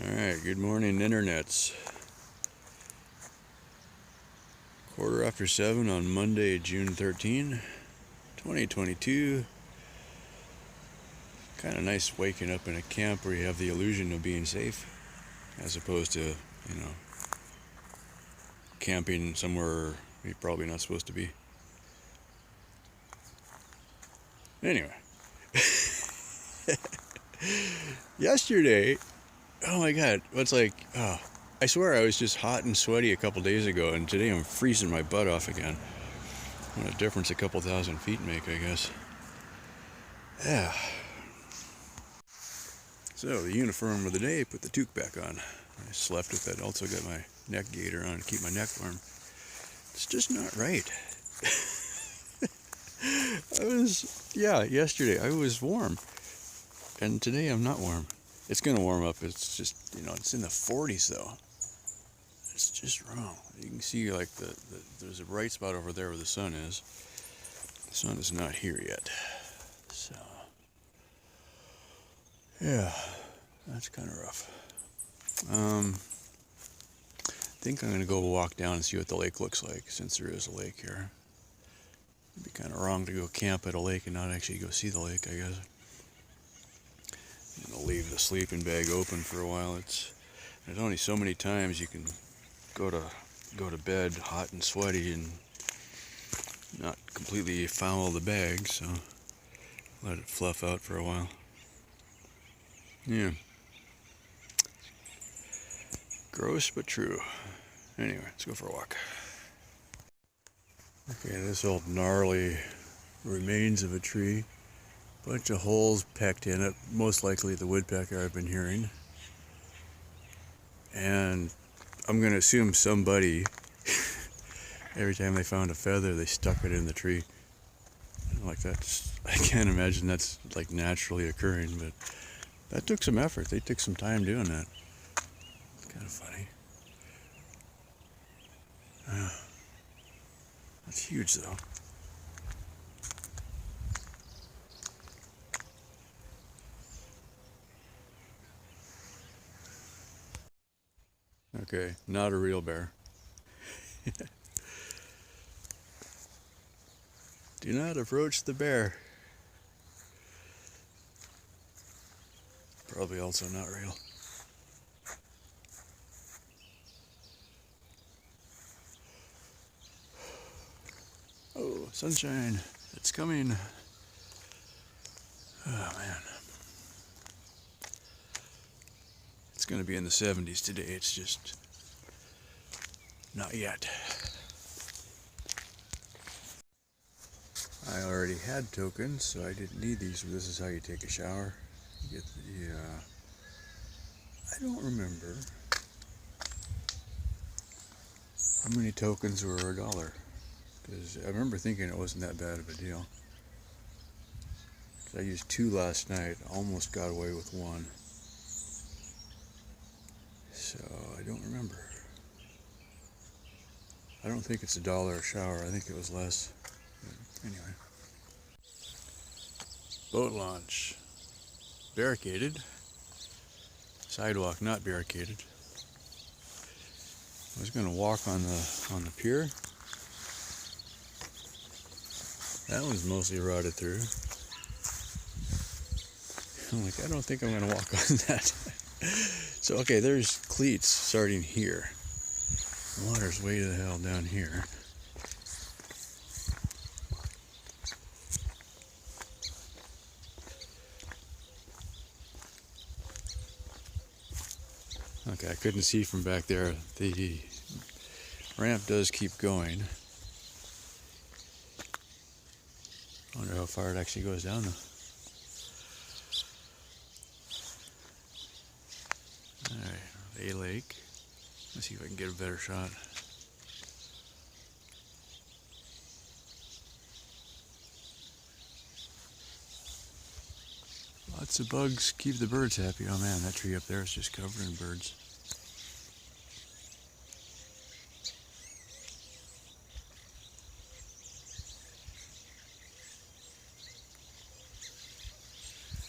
Alright, good morning, internets. 7:15 on Monday, June 13, 2022. Kind of nice waking up in a camp where you have the illusion of being safe, as opposed to, camping somewhere you're probably not supposed to be. Anyway. Yesterday, oh my god, I swear I was just hot and sweaty a couple days ago, and today I'm freezing my butt off again. What a difference a couple thousand feet make, I guess. Yeah. So, the uniform of the day, put the toque back on. I slept with that, also got my neck gaiter on to keep my neck warm. It's just not right. Yesterday I was warm, and today I'm not warm. It's gonna warm up, it's just, it's in the 40s though. It's just wrong. You can see like there's a bright spot over there where the sun is. The sun is not here yet. So, yeah, that's kind of rough. I think I'm going to go walk down and see what the lake looks like, since there is a lake here. It'd be kind of wrong to go camp at a lake and not actually go see the lake, I guess. I'm going to leave the sleeping bag open for a while. There's only so many times you can go to bed hot and sweaty and not completely foul the bag, so let it fluff out for a while. Yeah. Gross but true. Anyway, let's go for a walk. Okay, this old gnarly remains of a tree. Bunch of holes pecked in it, most likely the woodpecker I've been hearing. And I'm going to assume somebody, every time they found a feather, they stuck it in the tree. Like that's, I can't imagine that's like naturally occurring, but that took some effort. They took some time doing that. It's kind of funny. That's huge though. Okay, not a real bear. Do not approach the bear. Probably also not real. Oh, sunshine. It's coming. Oh, man. It's going to be in the 70s today. It's just not yet. I already had tokens, so I didn't need these. This is how you take a shower. You get the, I don't remember how many tokens were $1. Because I remember thinking it wasn't that bad of a deal. I used 2 last night, almost got away with 1. So I don't remember. I don't think it's $1 a shower. I think it was less. But anyway. Boat launch. Barricaded. Sidewalk not barricaded. I was going to walk on the pier. That one's mostly rotted through. I'm like, I don't think I'm going to walk on that. So, okay, there's cleats starting here. The water's way the hell down here. Okay, I couldn't see from back there. The ramp does keep going. I wonder how far it actually goes down though. Alright, a lake. Let's see if I can get a better shot. Lots of bugs keep the birds happy. Oh man, that tree up there is just covered in birds.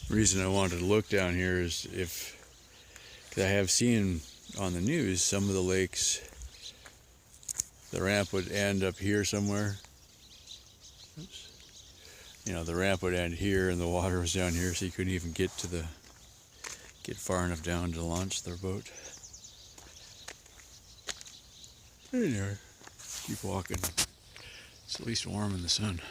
The reason I wanted to look down here is if 'Cause I have seen on the news some of the lakes, the ramp would end up here somewhere. Oops. You know, the ramp would end here and the water was down here, so you couldn't even get far enough down to launch their boat. Anyway, keep walking. It's at least warm in the sun.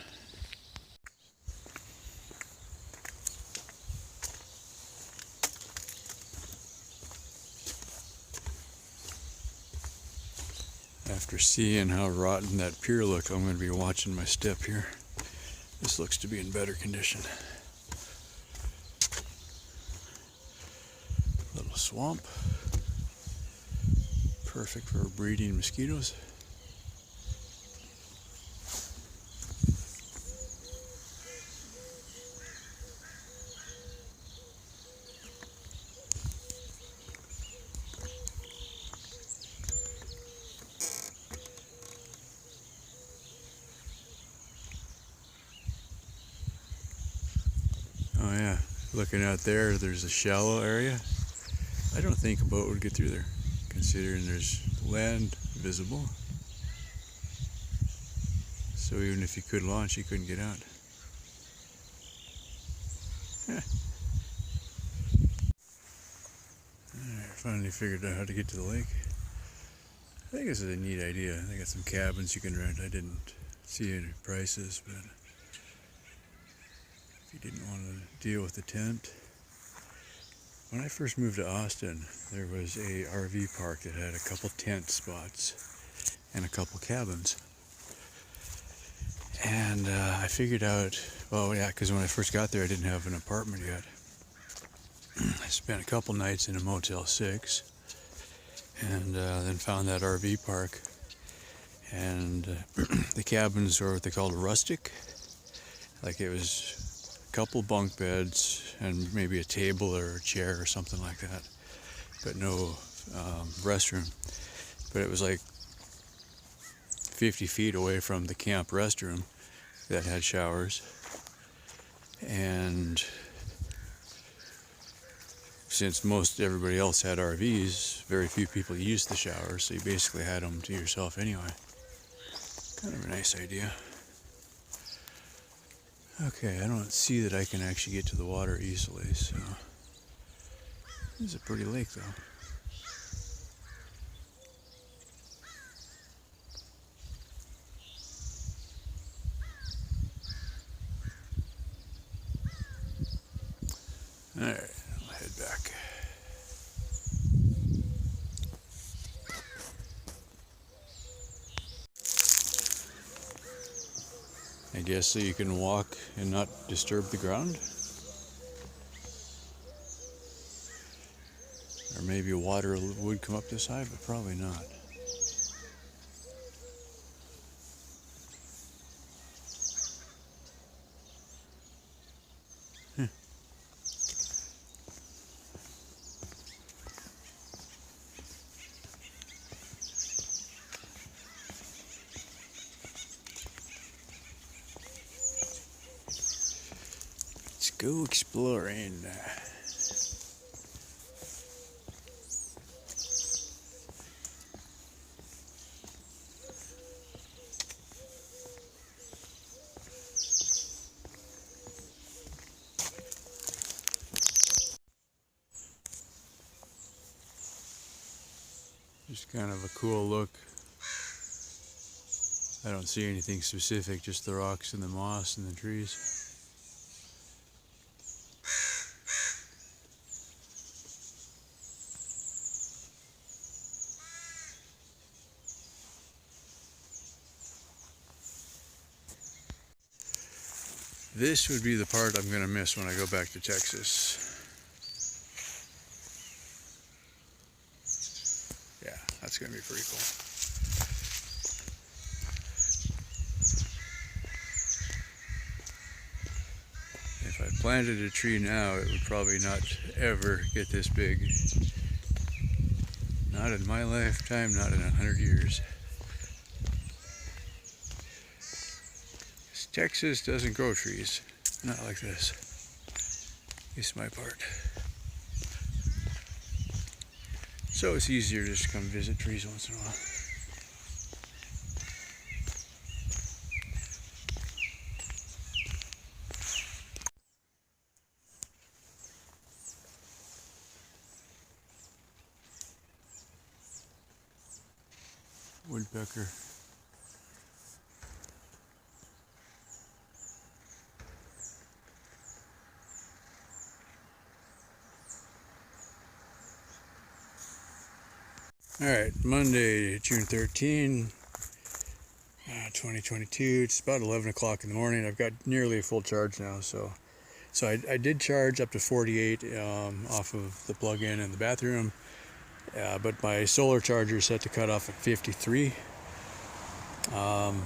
After seeing how rotten that pier looked, I'm going to be watching my step here. This looks to be in better condition. Little swamp. Perfect for breeding mosquitoes. Oh yeah, looking out there, there's a shallow area. I don't think a boat would get through there, considering there's land visible. So even if you could launch, you couldn't get out. Alright, finally figured out how to get to the lake. I think this is a neat idea. They got some cabins you can rent. I didn't see any prices, but if you didn't want to deal with the tent. When I first moved to Austin, there was a RV park that had a couple tent spots and a couple cabins. And I figured out, well, yeah, because when I first got there, I didn't have an apartment yet. I spent a couple nights in a Motel 6 and then found that RV park. And the cabins were what they called rustic. Like it was a couple bunk beds and maybe a table or a chair or something like that, but no restroom. But it was like 50 feet away from the camp restroom that had showers. And since everybody else had RVs, very few people used the showers, so you basically had them to yourself anyway. Kind of a nice idea. Okay, I don't see that I can actually get to the water easily, so this is a pretty lake though. Alright, I'll head back. I guess so you can walk and not disturb the ground? Or maybe water would come up this high, but probably not. Let's go exploring. Just kind of a cool look. I don't see anything specific, just the rocks and the moss and the trees. This would be the part I'm going to miss when I go back to Texas. Yeah, that's going to be pretty cool. If I planted a tree now, it would probably not ever get this big. Not in my lifetime, not in 100 years. Texas doesn't grow trees, not like this. At least my part. So it's easier just to come visit trees once in a while. Woodpecker. Alright, Monday, June 13, 2022. It's about 11 o'clock in the morning. I've got nearly a full charge now, so I did charge up to 48 off of the plug-in in the bathroom, but my solar charger is set to cut off at 53. I'm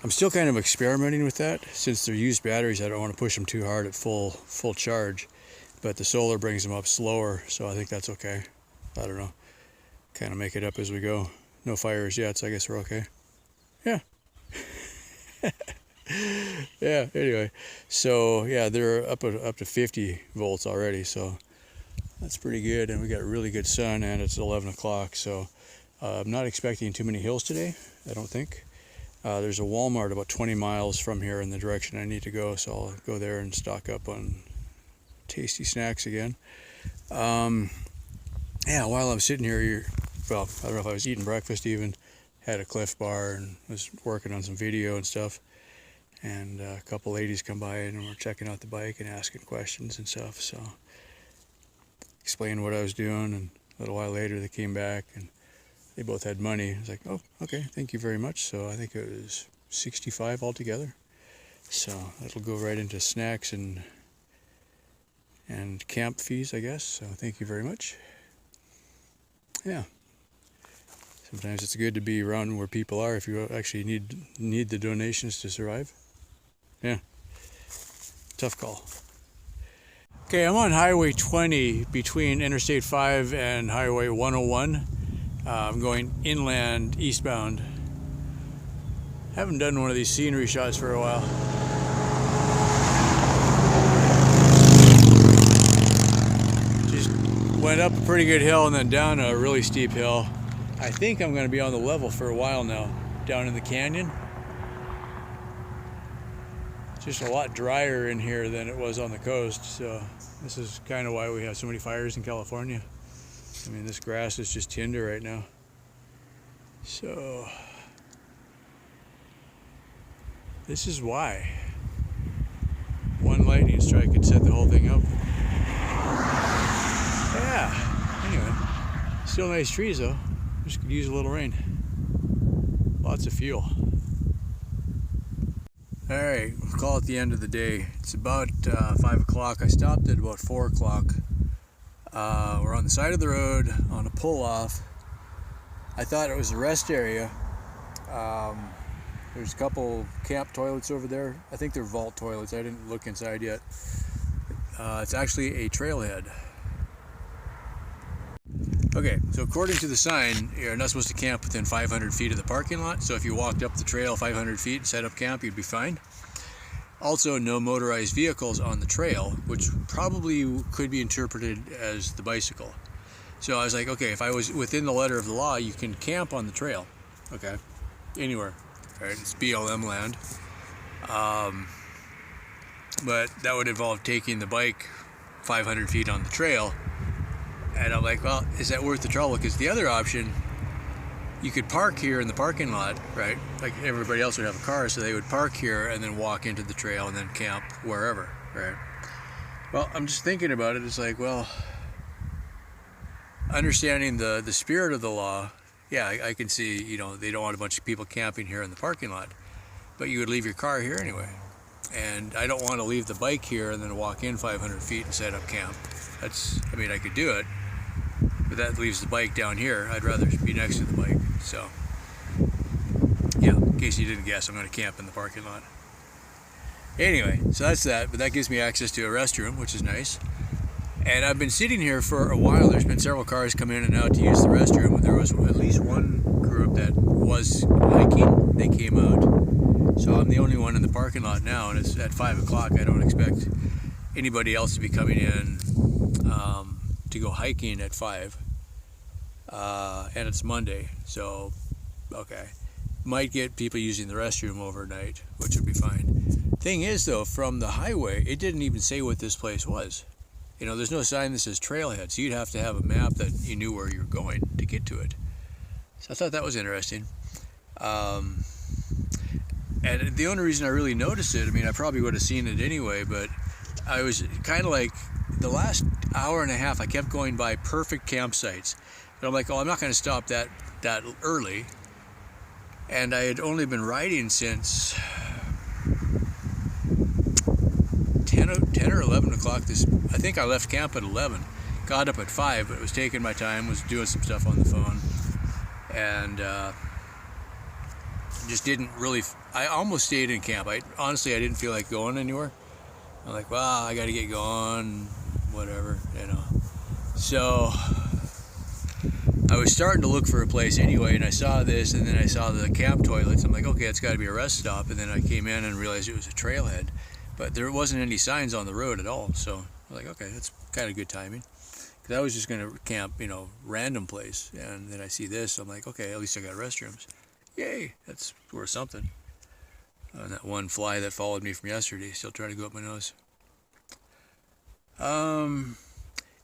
still kind of experimenting with that. Since they're used batteries, I don't want to push them too hard at full charge, but the solar brings them up slower, so I think that's okay. I don't know. Kind of make it up as we go. No fires yet, so I guess we're okay. Yeah. Yeah, anyway. So, yeah, they're up to 50 volts already, so that's pretty good. And we got really good sun, and it's 11 o'clock, so I'm not expecting too many hills today, I don't think. There's a Walmart about 20 miles from here in the direction I need to go, so I'll go there and stock up on tasty snacks again. Yeah, while I'm sitting here, well, I don't know if I was eating breakfast even, had a Cliff Bar and was working on some video and stuff. And a couple ladies come by and were checking out the bike and asking questions and stuff. So explained what I was doing, and a little while later they came back and they both had money. I was like, oh, okay, thank you very much. So I think it was 65 altogether. So that'll go right into snacks and camp fees, I guess. So thank you very much. Yeah. Sometimes it's good to be around where people are if you actually need the donations to survive. Yeah. Tough call. Okay, I'm on Highway 20 between Interstate 5 and Highway 101. I'm going inland, eastbound. Haven't done one of these scenery shots for a while. Just went up a pretty good hill and then down a really steep hill. I think I'm going to be on the level for a while now, down in the canyon. It's just a lot drier in here than it was on the coast, so this is kind of why we have so many fires in California. I mean, this grass is just tinder right now. So this is why. One lightning strike could set the whole thing up. Yeah, anyway, still nice trees though. Just could use a little rain. Lots of fuel. Alright, we'll call it the end of the day. It's about 5 o'clock. I stopped at about 4 o'clock. We're on the side of the road on a pull-off. I thought it was a rest area. There's a couple camp toilets over there. I think they're vault toilets. I didn't look inside yet. It's actually a trailhead. Okay, so according to the sign, you're not supposed to camp within 500 feet of the parking lot. So if you walked up the trail 500 feet and set up camp, you'd be fine. Also, no motorized vehicles on the trail, which probably could be interpreted as the bicycle. So I was like, okay, if I was within the letter of the law, you can camp on the trail. Okay, anywhere. All right, it's BLM land. But that would involve taking the bike 500 feet on the trail. And I'm like, well, is that worth the trouble? Because the other option, you could park here in the parking lot, right? Like everybody else would have a car, so they would park here and then walk into the trail and then camp wherever, right? Well, I'm just thinking about it. It's like, well, understanding the spirit of the law, yeah, I can see, you know, they don't want a bunch of people camping here in the parking lot, but you would leave your car here anyway. And I don't want to leave the bike here and then walk in 500 feet and set up camp. That's, I mean, I could do it, but that leaves the bike down here. I'd rather be next to the bike. So, yeah, in case you didn't guess, I'm going to camp in the parking lot. Anyway, so that's that, but that gives me access to a restroom, which is nice. And I've been sitting here for a while. There's been several cars come in and out to use the restroom. There was at least one group that was hiking. They came out. So I'm the only one in the parking lot now, and it's at 5 o'clock. I don't expect anybody else to be coming in to go hiking at 5. and it's Monday, so okay. Might get people using the restroom overnight, which would be fine. Thing is, though, from the highway, it didn't even say what this place was. There's no sign that says Trailhead, so you'd have to have a map that you knew where you're going to get to it. So I thought that was interesting. And the only reason I really noticed it, I probably would have seen it anyway, but I was kind of like, the last hour and a half, I kept going by perfect campsites. And I'm like, oh, I'm not going to stop that early. And I had only been riding since 10 or 11 o'clock. I think I left camp at 11, got up at 5, but was taking my time, was doing some stuff on the phone, and just didn't really, I almost stayed in camp. Honestly, I didn't feel like going anywhere. I'm like, well, I got to get going, whatever, So I was starting to look for a place anyway, and I saw this, and then I saw the camp toilets. I'm like, okay, it's got to be a rest stop. And then I came in and realized it was a trailhead, but there wasn't any signs on the road at all. So I was like, okay, that's kind of good timing, because I was just going to camp, random place, and then I see this. I'm like, okay, at least I got restrooms. Yay, that's worth something. And that one fly that followed me from yesterday still trying to go up my nose.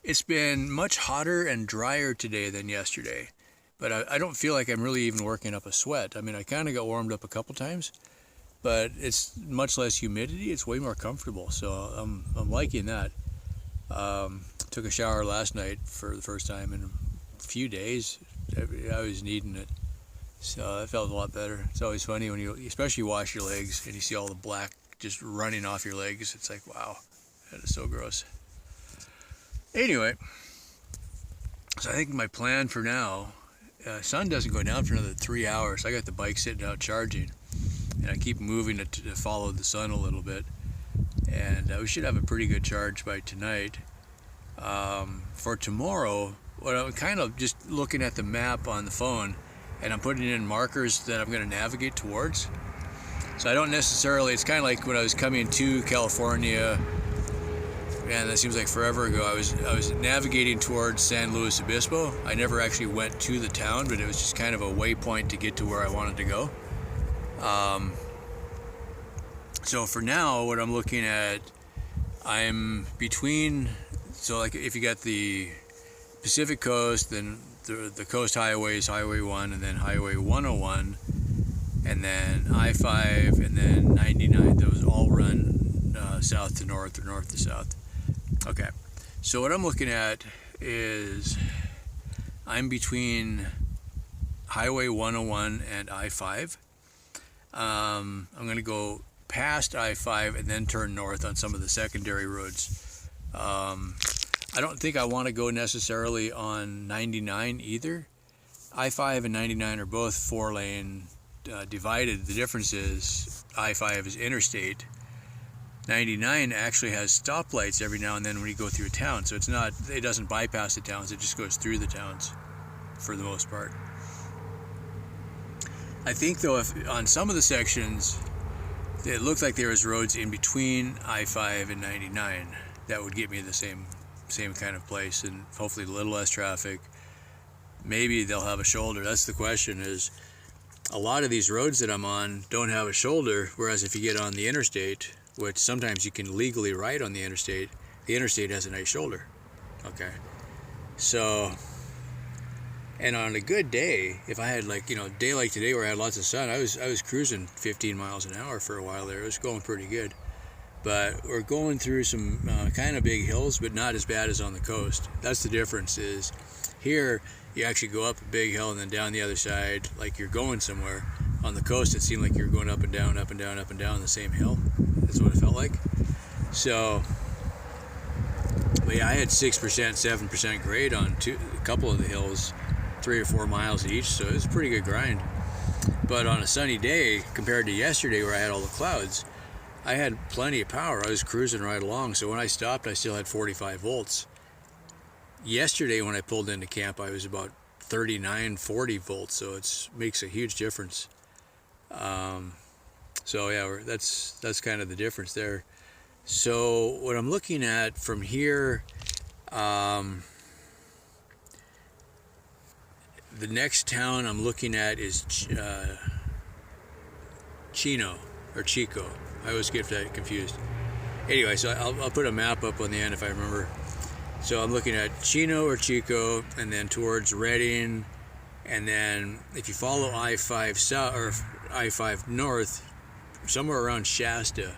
It's been much hotter and drier today than yesterday, but I don't feel like I'm really even working up a sweat. I kind of got warmed up a couple times, but it's much less humidity. It's way more comfortable, so I'm liking that. Took a shower last night for the first time in a few days. I was needing it, so that felt a lot better. It's always funny when you especially wash your legs and you see all the black just running off your legs. It's like, wow, that is so gross. Anyway, so I think my plan for now, sun doesn't go down for another 3 hours. I got the bike sitting out charging, and I keep moving it to follow the sun a little bit, and we should have a pretty good charge by tonight. For tomorrow, what I'm kind of just looking at the map on the phone, and I'm putting in markers that I'm going to navigate towards. So I don't necessarily, it's kind of like when I was coming to California, and that seems like forever ago, I was navigating towards San Luis Obispo. I never actually went to the town, but it was just kind of a waypoint to get to where I wanted to go. So for now, what I'm looking at, I'm between, so like if you got the Pacific Coast, then the coast highways, Highway 1, and then Highway 101, and then I-5, and then 99, those all run south to north or north to south. Okay, so what I'm looking at is I'm between Highway 101 and I-5. I'm going to go past I-5 and then turn north on some of the secondary roads. I don't think I want to go necessarily on 99 either. I-5 and 99 are both 4-lane divided. The difference is I-5 is interstate. 99 actually has stoplights every now and then when you go through a town, so it doesn't bypass the towns, it just goes through the towns for the most part. I think though, if on some of the sections it looked like there was roads in between I-5 and 99 that would get me the same kind of place, and hopefully a little less traffic. Maybe they'll have a shoulder. That's the question, is a lot of these roads that I'm on don't have a shoulder, whereas if you get on the interstate, which sometimes you can legally ride on the interstate has a nice shoulder. Okay, so, and on a good day, if I had like, a day like today where I had lots of sun, I was cruising 15 miles an hour for a while there. It was going pretty good. But we're going through some kind of big hills, but not as bad as on the coast. That's the difference, is here you actually go up a big hill and then down the other side like you're going somewhere. On the coast, it seemed like you were going up and down, up and down, up and down the same hill. That's what it felt like. So, but yeah, I had 6%, 7% grade on a couple of the hills, 3 or 4 miles each, so it was a pretty good grind. But on a sunny day, compared to yesterday where I had all the clouds, I had plenty of power. I was cruising right along, so when I stopped, I still had 45 volts. Yesterday when I pulled into camp, I was about 39, 40 volts, so it makes a huge difference. So yeah, that's kind of the difference there. So what I'm looking at from here, the next town I'm looking at is Chino or Chico. I always get that confused. Anyway, so I'll put a map up on the end if I remember. So I'm looking at Chino or Chico, and then towards Redding, and then if you follow I-5 south or I-5 north, somewhere around Shasta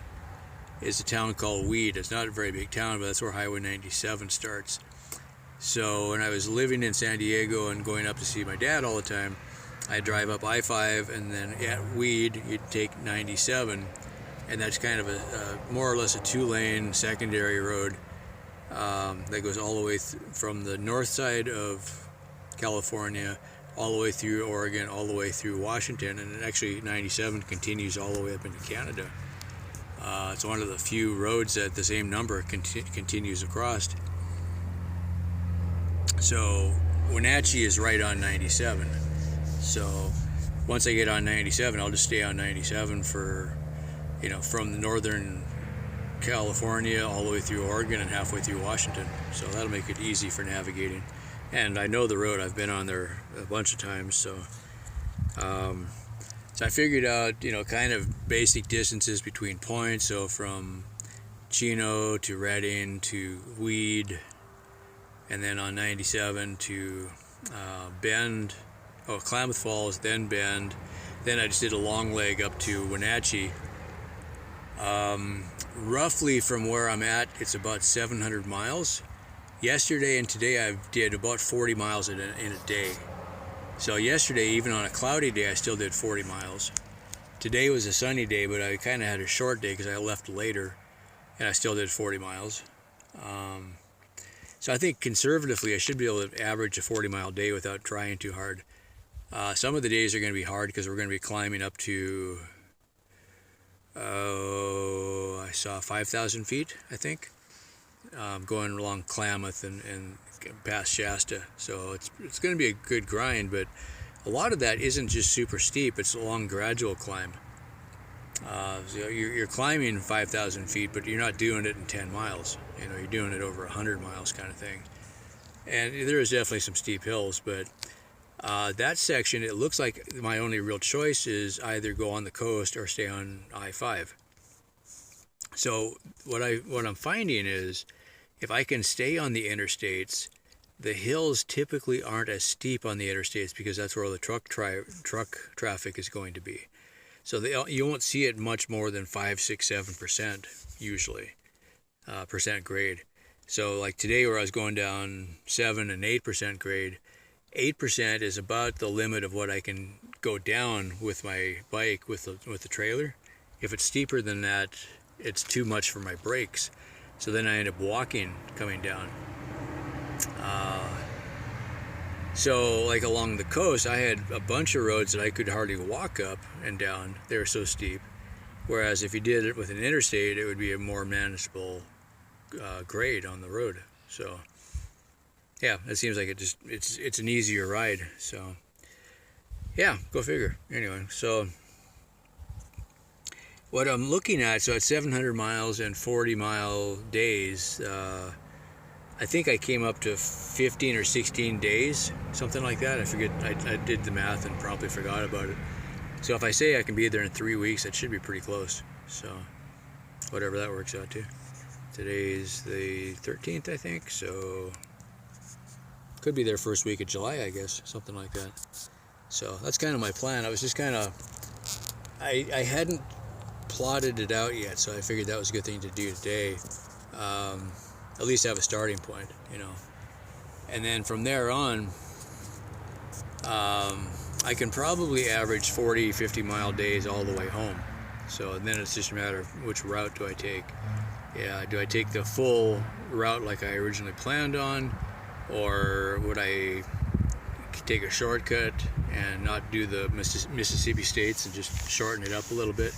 is a town called Weed. It's not a very big town, but that's where Highway 97 starts. So when I was living in San Diego and going up to see my dad all the time, I'd drive up I-5, and then at Weed you'd take 97, and that's kind of a more or less a two-lane secondary road that goes all the way from the north side of California all the way through Oregon, all the way through Washington, and actually 97 continues all the way up into Canada. It's one of the few roads that the same number continues across. So Wenatchee is right on 97. So once I get on 97, I'll just stay on 97 for, you know, from the northern California all the way through Oregon and halfway through Washington. So that'll make it easy for navigating. And I know the road. I've been on there a bunch of times. So I figured out, you know, kind of basic distances between points. So from Chino to Redding to Weed, and then on 97 to Klamath Falls, then Bend. Then I just did a long leg up to Wenatchee. Roughly from where I'm at, it's about 700 miles. Yesterday and today I did about 40 miles in a day. So yesterday, even on a cloudy day, I still did 40 miles. Today was a sunny day, but I kind of had a short day because I left later, and I still did 40 miles. So I think conservatively I should be able to average a 40-mile day without trying too hard. Some of the days are going to be hard because we're going to be climbing up to, I saw 5,000 feet, I think, going along Klamath and past Shasta. So it's going to be a good grind, but a lot of that isn't just super steep. It's a long gradual climb. So you're climbing 5,000 feet, but you're not doing it in 10 miles. You know, you're doing it over 100 miles kind of thing. And there is definitely some steep hills, but that section, it looks like my only real choice is either go on the coast or stay on I-5. So what I'm finding is if I can stay on the interstates, the hills typically aren't as steep on the interstates because that's where the truck traffic is going to be. So you won't see it much more than 5, 6, 7% usually, percent grade. So like today where I was going down 7 and 8% grade, 8% is about the limit of what I can go down with my bike with the trailer. If it's steeper than that, it's too much for my brakes. So then I end up walking coming down. So like along the coast, I had a bunch of roads that I could hardly walk up and down. They were so steep. Whereas if you did it with an interstate, it would be a more manageable grade on the road. So yeah, it seems like it's an easier ride. So yeah, go figure. Anyway, so what I'm looking at, so at 700 miles and 40-mile days, I think I came up to 15 or 16 days, something like that. I forget, I did the math and probably forgot about it. So if I say I can be there in 3 weeks, that should be pretty close. So whatever that works out to. Today's the 13th, I think, so could be there first week of July, I guess, something like that. So that's kind of my plan. I was just kind of, I hadn't plotted it out yet, so I figured that was a good thing to do today. At least have a starting point, you know. And then from there on, I can probably average 40, 50-mile days all the way home. So then it's just a matter of which route do I take. Yeah, do I take the full route like I originally planned on, or would I take a shortcut and not do the Mississippi states and just shorten it up a little bit?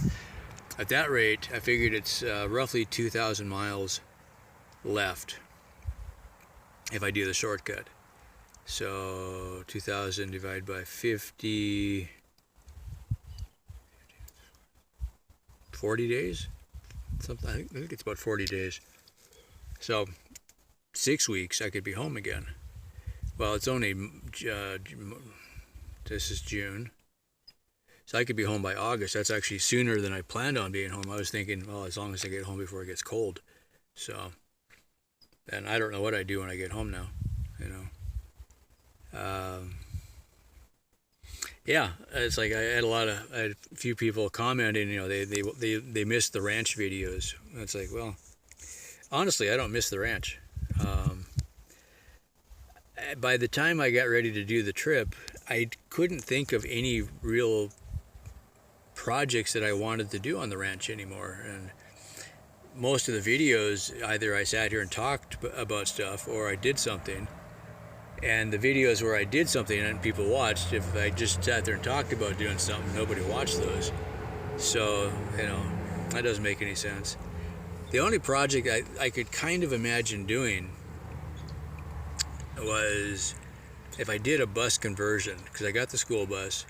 At that rate, I figured it's roughly 2,000 miles left if I do the shortcut. So 2,000 divided by 50, 40 days? Something, I think it's about 40 days. So 6 weeks I could be home again. Well, it's only This is June. So I could be home by August. That's actually sooner than I planned on being home. I was thinking, well, as long as I get home before it gets cold. So, and I don't know what I do when I get home now, you know. Yeah, it's like I had a few people commenting, you know, they missed the ranch videos. And it's like, well, honestly, I don't miss the ranch. By the time I got ready to do the trip, I couldn't think of any real projects that I wanted to do on the ranch anymore. And most of the videos, either I sat here and talked about stuff or I did something. And the videos where I did something and people watched, if I just sat there and talked about doing something, nobody watched those. So, you know, that doesn't make any sense. The only project I could kind of imagine doing was if I did a bus conversion, because I got the school bus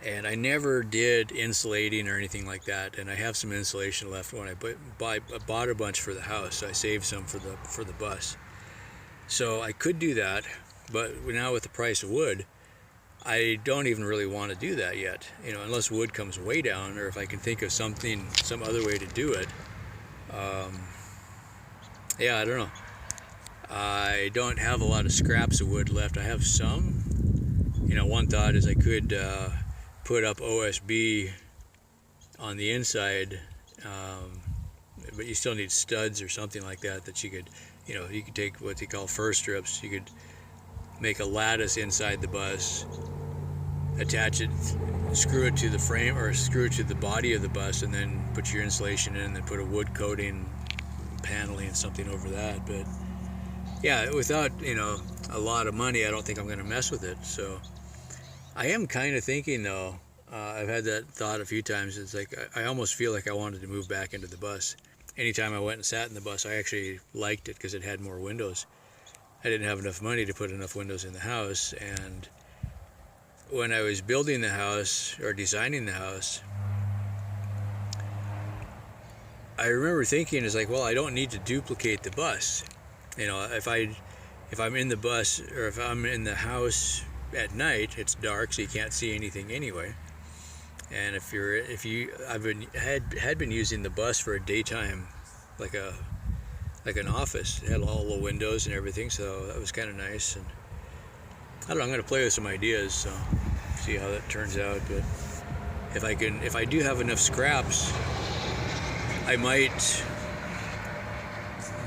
and I never did insulating or anything like that, and I have some insulation left when I bought a bunch for the house. So I saved some for the bus. So I could do that, but now with the price of wood, I don't even really want to do that yet, you know, unless wood comes way down, or if I can think of some other way to do it. Yeah, I don't know. I don't have a lot of scraps of wood left. I have some. You know, one thought is I could put up OSB on the inside, but you still need studs or something like that you could, you know, you could take what they call fur strips. You could make a lattice inside the bus, attach it, screw it to the frame or screw it to the body of the bus, and then put your insulation in, and then put a wood coating, paneling, and something over that. But yeah, without, you know, a lot of money, I don't think I'm going to mess with it. So I am kind of thinking, though, I've had that thought a few times. It's like I almost feel like I wanted to move back into the bus. Anytime I went and sat in the bus, I actually liked it because it had more windows. I didn't have enough money to put enough windows in the house, and when I was building the house or designing the house, I remember thinking, it's like, well, I don't need to duplicate the bus. You know, if I'm in the bus or if I'm in the house at night, it's dark, so you can't see anything anyway. And had been using the bus for a daytime, like an office. It had all the windows and everything, so that was kind of nice. And I don't know, I'm going to play with some ideas, so see how that turns out. But if I do have enough scraps, I might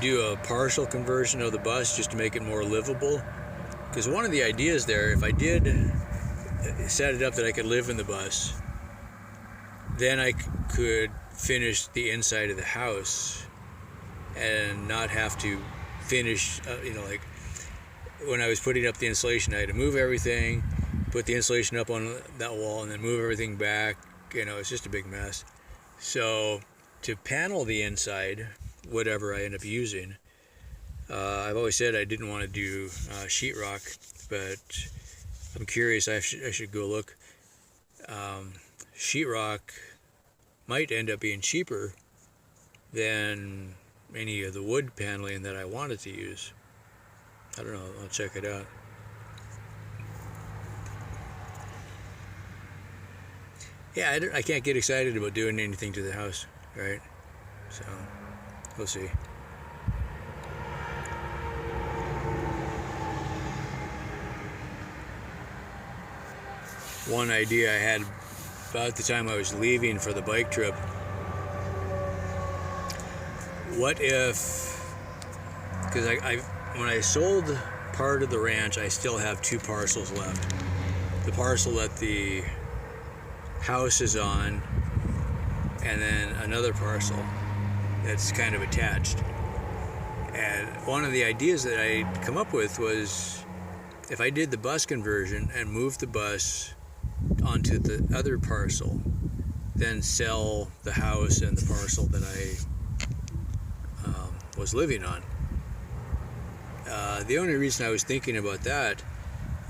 do a partial conversion of the bus just to make it more livable. Because one of the ideas there, if I did set it up that I could live in the bus, then I could finish the inside of the house and not have to finish, you know, like when I was putting up the insulation, I had to move everything, put the insulation up on that wall, and then move everything back. You know, it's just a big mess. So to panel the inside, whatever I end up using, I've always said I didn't want to do sheetrock, but I'm curious. I should go look. Sheetrock might end up being cheaper than any of the wood paneling that I wanted to use. I don't know. I'll check it out. Yeah, I can't get excited about doing anything to the house, right? So we'll see. One idea I had about the time I was leaving for the bike trip, what if, because when I sold part of the ranch, I still have 2 parcels left. The parcel that the house is on, and then another parcel that's kind of attached. And one of the ideas that I'd come up with was if I did the bus conversion and moved the bus onto the other parcel, then sell the house and the parcel that I was living on. The only reason I was thinking about that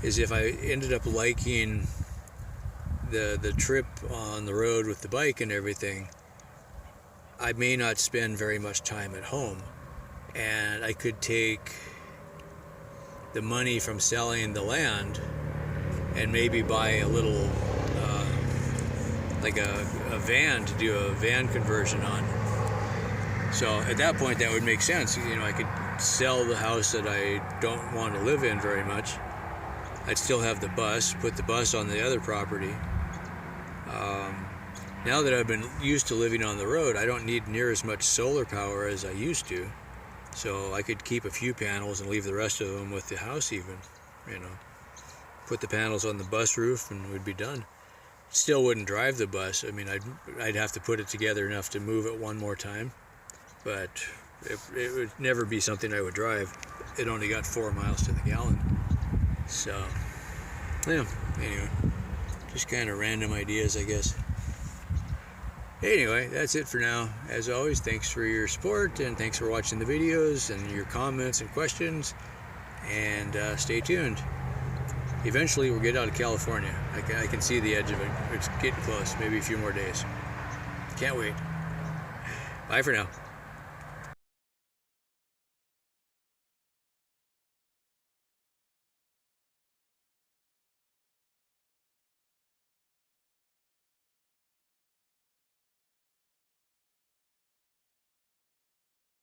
is if I ended up liking the trip on the road with the bike and everything, I may not spend very much time at home, and I could take the money from selling the land and maybe buy a little, like a van to do a van conversion on. So at that point, that would make sense. You know, I could sell the house that I don't want to live in very much. I'd still have the bus, put the bus on the other property. Now that I've been used to living on the road, I don't need near as much solar power as I used to. So I could keep a few panels and leave the rest of them with the house even, you know. Put the panels on the bus roof and we'd be done. Still wouldn't drive the bus. I mean, I'd have to put it together enough to move it one more time. But it would never be something I would drive. It only got 4 miles to the gallon. So, yeah, anyway, just kind of random ideas, I guess. Anyway, that's it for now. As always, thanks for your support and thanks for watching the videos and your comments and questions. And stay tuned. Eventually, we'll get out of California. I can see the edge of it. It's getting close. Maybe a few more days. Can't wait. Bye for now.